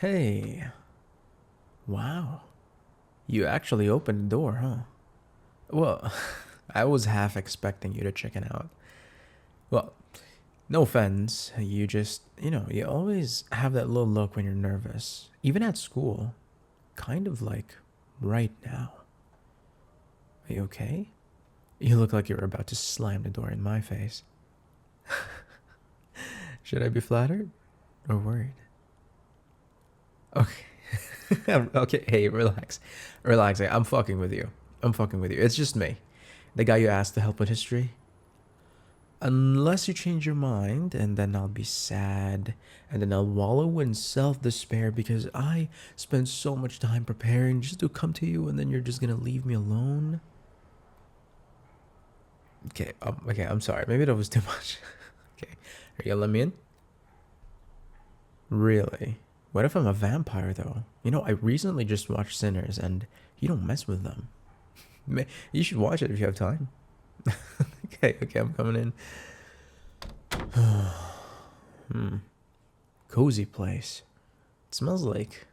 Hey, wow. You actually opened the door, huh? Well, I was half expecting you to chicken out. Well, no offense. You just, you always have that little look when you're nervous. Even at school. Kind of like right now. Are you okay? You look like you're about to slam the door in my face. Should I be flattered or worried? Okay. Okay, hey, relax. Relax. I'm fucking with you. I'm fucking with you. It's just me. The guy you asked to help with history. Unless you change your mind, and then I'll be sad, and then I'll wallow in self despair because I spent so much time preparing just to come to you, and then you're just gonna leave me alone. Okay, I'm sorry. Maybe that was too much. Okay, are you gonna let me in? Really? What if I'm a vampire, though? I recently just watched Sinners, and you don't mess with them. You should watch it if you have time. Okay, I'm coming in. Hmm. Cozy place. It smells like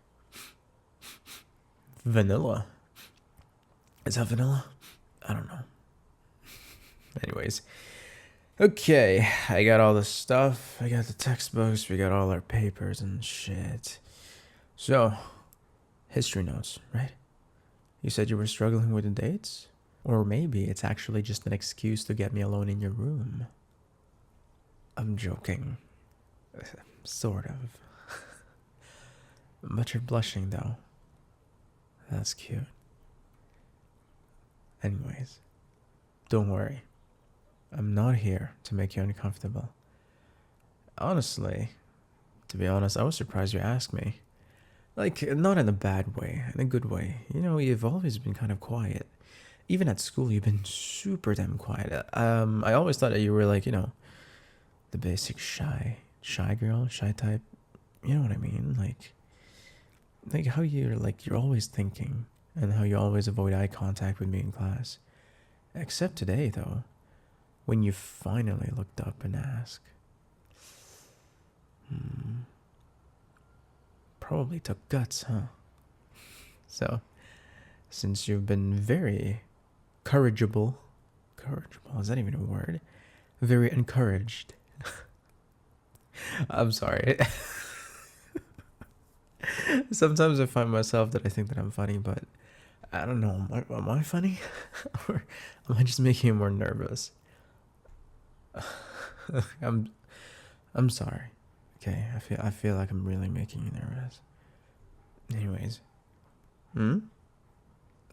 vanilla. Is that vanilla? I don't know. Anyways. Okay, I got all the stuff. I got the textbooks. We got all our papers and shit. So, history notes, right? You said you were struggling with the dates? Or maybe it's actually just an excuse to get me alone in your room. I'm joking. Sort of. But you're blushing, though. That's cute. Anyways, don't worry. I'm not here to make you uncomfortable. Honestly, to be honest, I was surprised you asked me. Like, not in a bad way, in a good way. You've always been kind of quiet. Even at school, you've been super damn quiet. I always thought that you were like, the basic shy girl, shy type. You know what I mean? Like how you're always thinking, and how you always avoid eye contact with me in class. Except today, though, when you finally looked up and asked. Probably took guts, huh? So, since you've been very courageable, is that even a word? Very encouraged. I'm sorry. Sometimes I find myself that I think that I'm funny, but I don't know. Am I funny? Or am I just making you more nervous? I'm I'm sorry. Okay, I feel like I'm really making you nervous. Anyways,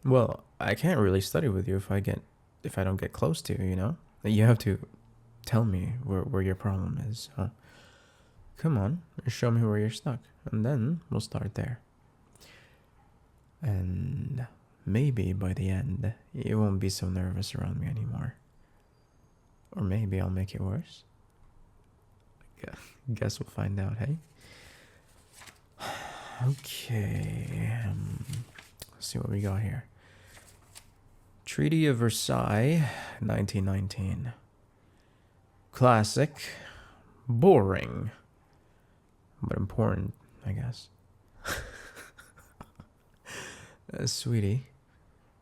well, I can't really study with you if I don't get close to you. You have to tell me where your problem is. Huh? Come on, show me where you're stuck, and then we'll start there. And maybe by the end, you won't be so nervous around me anymore. Or maybe I'll make it worse. Guess we'll find out, hey? Okay. Let's see what we got here. Treaty of Versailles, 1919. Classic. Boring. But important, I guess. Sweetie,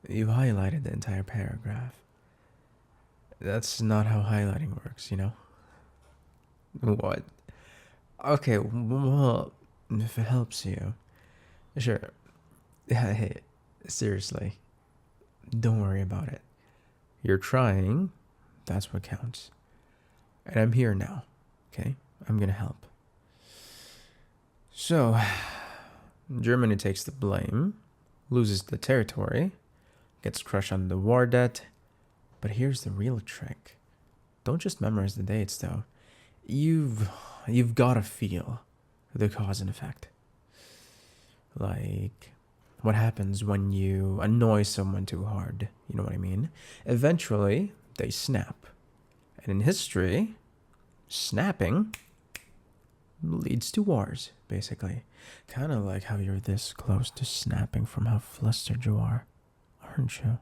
you highlighted the entire paragraph. That's not how highlighting works. What? Okay, well, if it helps you. Sure. Hey, seriously. Don't worry about it. You're trying. That's what counts. And I'm here now. Okay? I'm gonna help. So, Germany takes the blame, loses the territory, gets crushed on the war debt. But here's the real trick. Don't just memorize the dates, though. You've gotta feel the cause and effect. Like, what happens when you annoy someone too hard? You know what I mean? Eventually, they snap. And in history, snapping leads to wars, basically. Kind of like how you're this close to snapping from how flustered you are, aren't you?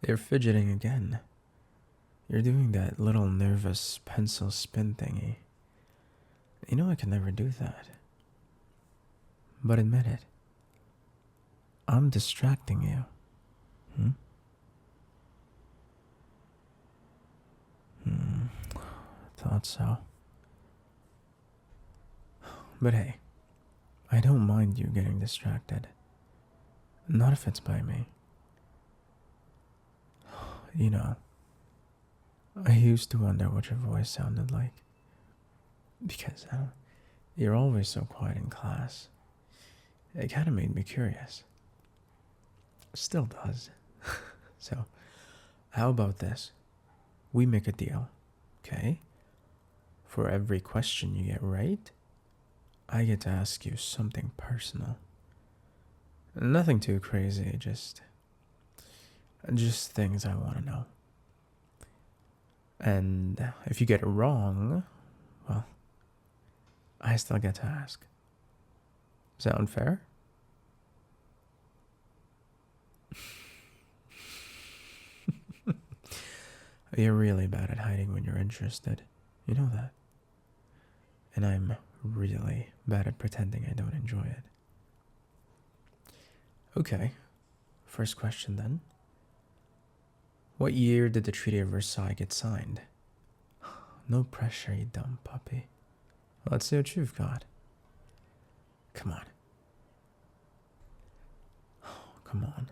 You're fidgeting again. You're doing that little nervous pencil spin thingy. You know I can never do that. But admit it. I'm distracting you. Hmm? Thought so. But hey, I don't mind you getting distracted. Not if it's by me. You know, I used to wonder what your voice sounded like. Because you're always so quiet in class. It kind of made me curious. Still does. So, how about this? We make a deal, okay? For every question you get right, I get to ask you something personal. Nothing too crazy, just things I want to know. And if you get it wrong, well, I still get to ask. Sound fair? You're really bad at hiding when you're interested. You know that. And I'm really bad at pretending I don't enjoy it. Okay, first question then. What year did the Treaty of Versailles get signed? No pressure, you dumb puppy. Let's see what you've got. Come on. Come on.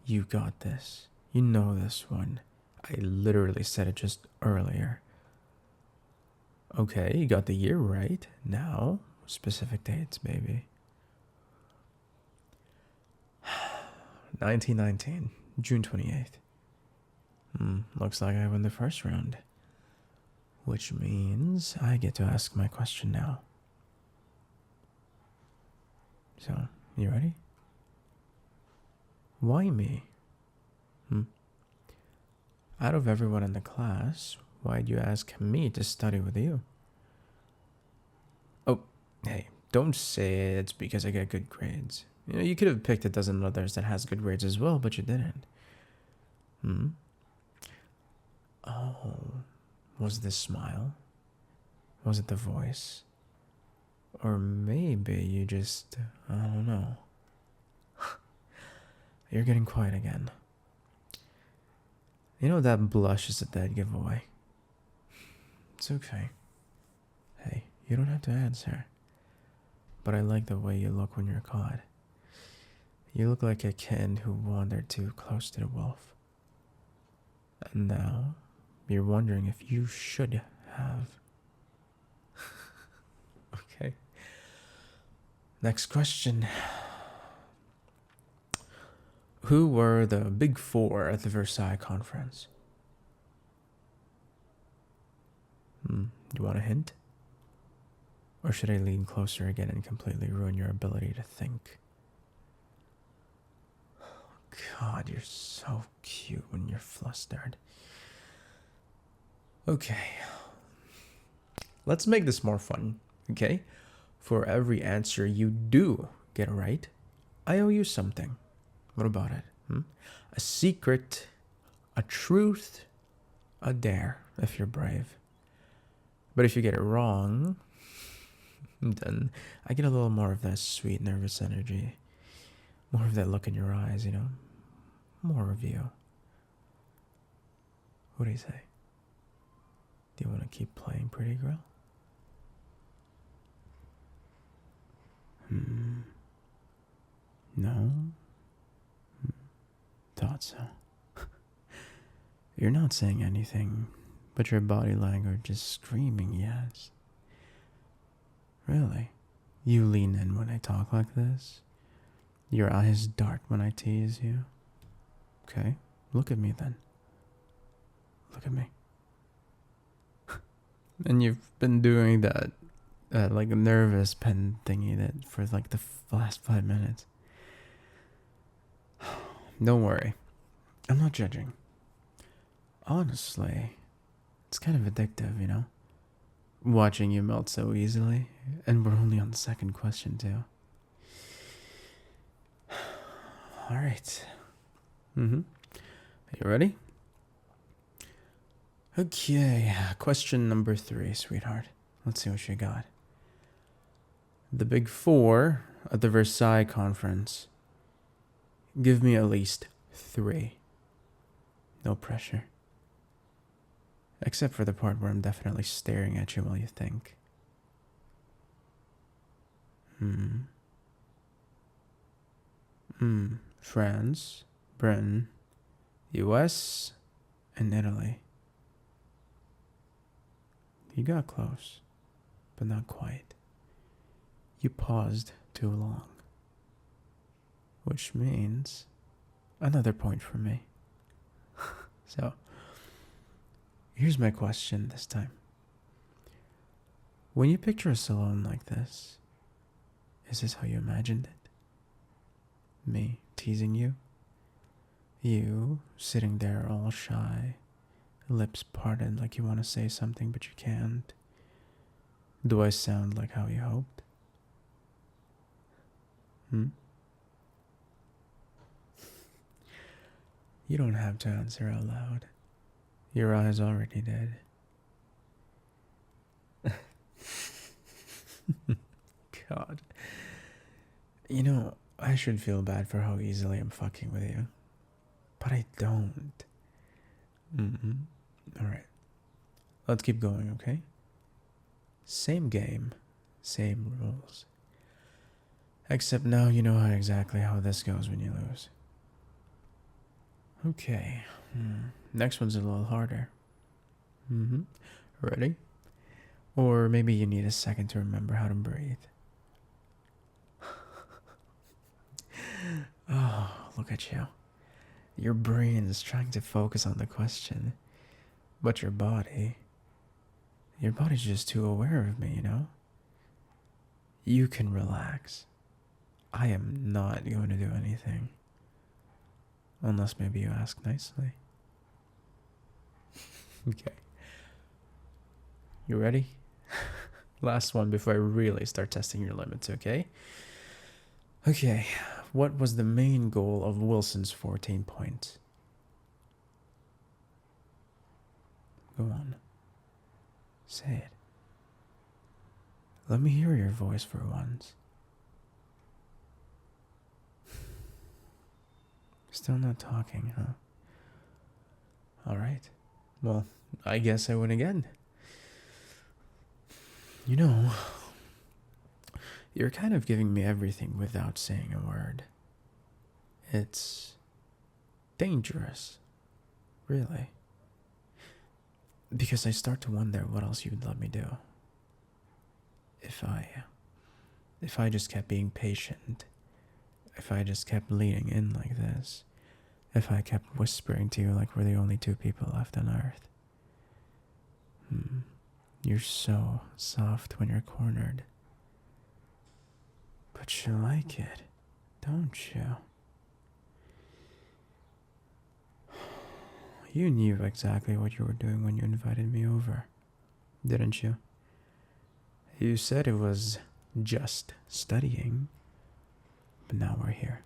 You got this. You know this one. I literally said it just earlier. Okay, you got the year right. Now, specific dates, baby. 1919, June 28th. Looks like I win the first round. Which means I get to ask my question now. So, you ready? Why me? Out of everyone in the class, why'd you ask me to study with you? Oh, hey, don't say it's because I get good grades. You know, you could have picked a dozen others that has good grades as well, but you didn't. Oh, was it the smile? Was it the voice? Or maybe you just, I don't know. You're getting quiet again. You know that blush is a dead giveaway. It's okay. Hey, you don't have to answer. But I like the way you look when you're caught. You look like a kitten who wandered too close to the wolf. And now, you're wondering if you should have. Okay. Next question. Who were the big four at the Versailles conference? You want a hint? Or should I lean closer again and completely ruin your ability to think? God, you're so cute when you're flustered. Okay. Let's make this more fun, okay? For every answer you do get right, I owe you something. What about it? A secret, a truth, a dare, if you're brave. But if you get it wrong, then I get a little more of that sweet, nervous energy. More of that look in your eyes, you know? More of you. What do you say? Do you want to keep playing, pretty girl? No? Thought so. You're not saying anything, but your body language is screaming yes. Really? You lean in when I talk like this? Your eyes dart when I tease you? Okay, look at me then. Look at me. And you've been doing that, like a nervous pen thingy that for like the last 5 minutes. Don't worry. I'm not judging. Honestly, it's kind of addictive, you know? Watching you melt so easily. And we're only on the second question, too. Alright. You ready? Okay, question number 3, sweetheart. Let's see what you got. The big four at the Versailles conference. Give me at least 3. No pressure. Except for the part where I'm definitely staring at you while you think. France, Britain, US, and Italy. You got close, but not quite. You paused too long. Which means another point for me. So, here's my question this time. When you picture us alone like this, is this how you imagined it? Me teasing you? You sitting there all shy, lips parted like you want to say something but you can't. Do I sound like how you hoped? You don't have to answer out loud. Your eyes already did. God. You know, I should feel bad for how easily I'm fucking with you. But I don't. Alright. Let's keep going, okay? Same game, same rules. Except now you know exactly how this goes when you lose. Okay. Next one's a little harder. Ready? Or maybe you need a second to remember how to breathe. Oh, look at you. Your brain is trying to focus on the question. But your body's just too aware of me, you know? You can relax. I am not going to do anything. Unless maybe you ask nicely. Okay. You ready? Last one before I really start testing your limits, okay? Okay, what was the main goal of Wilson's 14 points? Go on. Say it. Let me hear your voice for once. Still not talking, huh? Alright. Well, I guess I win again. You know, you're kind of giving me everything without saying a word. It's dangerous. Really. Because I start to wonder what else you'd let me do. If I just kept being patient. If I just kept leaning in like this. If I kept whispering to you like we're the only 2 people left on Earth. You're so soft when you're cornered. But you like it, don't you? You knew exactly what you were doing when you invited me over, didn't you? You said it was just studying, but now we're here.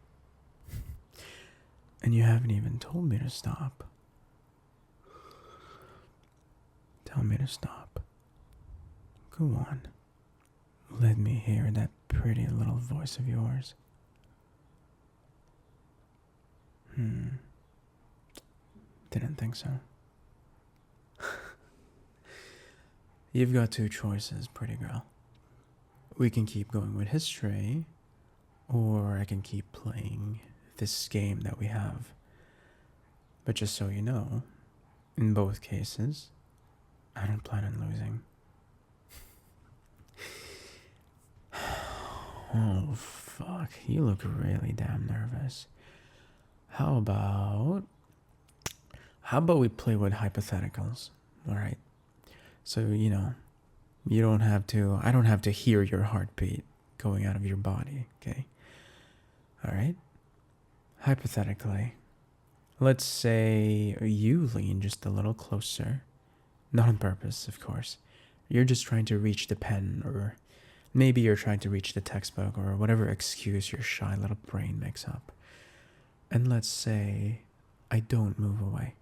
And you haven't even told me to stop. Tell me to stop. Go on. Let me hear that pretty little voice of yours. Didn't think so. You've got 2 choices, pretty girl. We can keep going with history, or I can keep playing this game that we have. But just so you know, in both cases, I don't plan on losing. Oh, fuck. You look really damn nervous. How about we play with hypotheticals? Alright? So, you know, I don't have to hear your heartbeat going out of your body, okay? Alright? Hypothetically, let's say you lean just a little closer. Not on purpose, of course. You're just trying to reach the pen, or maybe you're trying to reach the textbook, or whatever excuse your shy little brain makes up. And let's say I don't move away.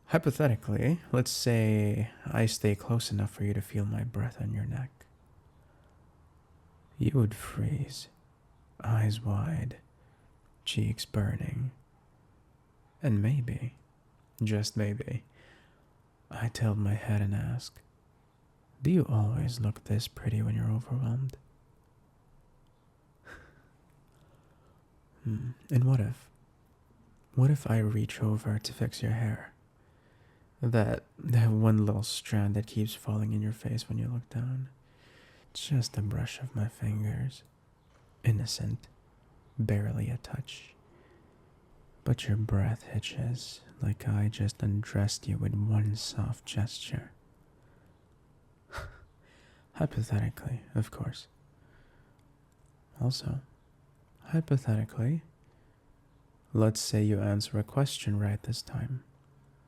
Hypothetically, let's say I stay close enough for you to feel my breath on your neck. you would freeze, eyes wide, cheeks burning, and maybe, just maybe, I tilt my head and ask, do you always look this pretty when you're overwhelmed? And what if? What if I reach over to fix your hair? That one little strand that keeps falling in your face when you look down. Just a brush of my fingers. Innocent. Barely a touch. But your breath hitches like I just undressed you with one soft gesture. Hypothetically, of course. Also, hypothetically, let's say you answer a question right this time.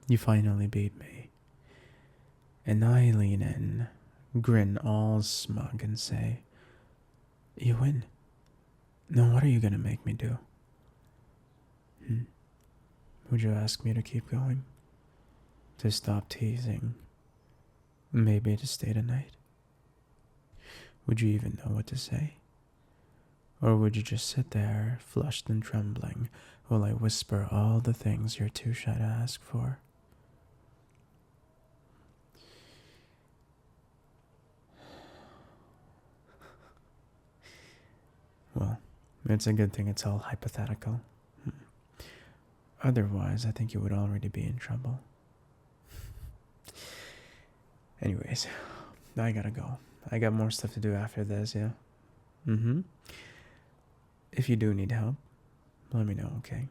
You finally beat me. And I lean in, grin all smug, and say, you win. Now what are you gonna make me do? Would you ask me to keep going? To stop teasing? Maybe to stay the night? Would you even know what to say? Or would you just sit there, flushed and trembling, while I whisper all the things you're too shy to ask for? Well, it's a good thing it's all hypothetical. Otherwise, I think you would already be in trouble. Anyways, I gotta go. I got more stuff to do after this, yeah? If you do need help, let me know, okay?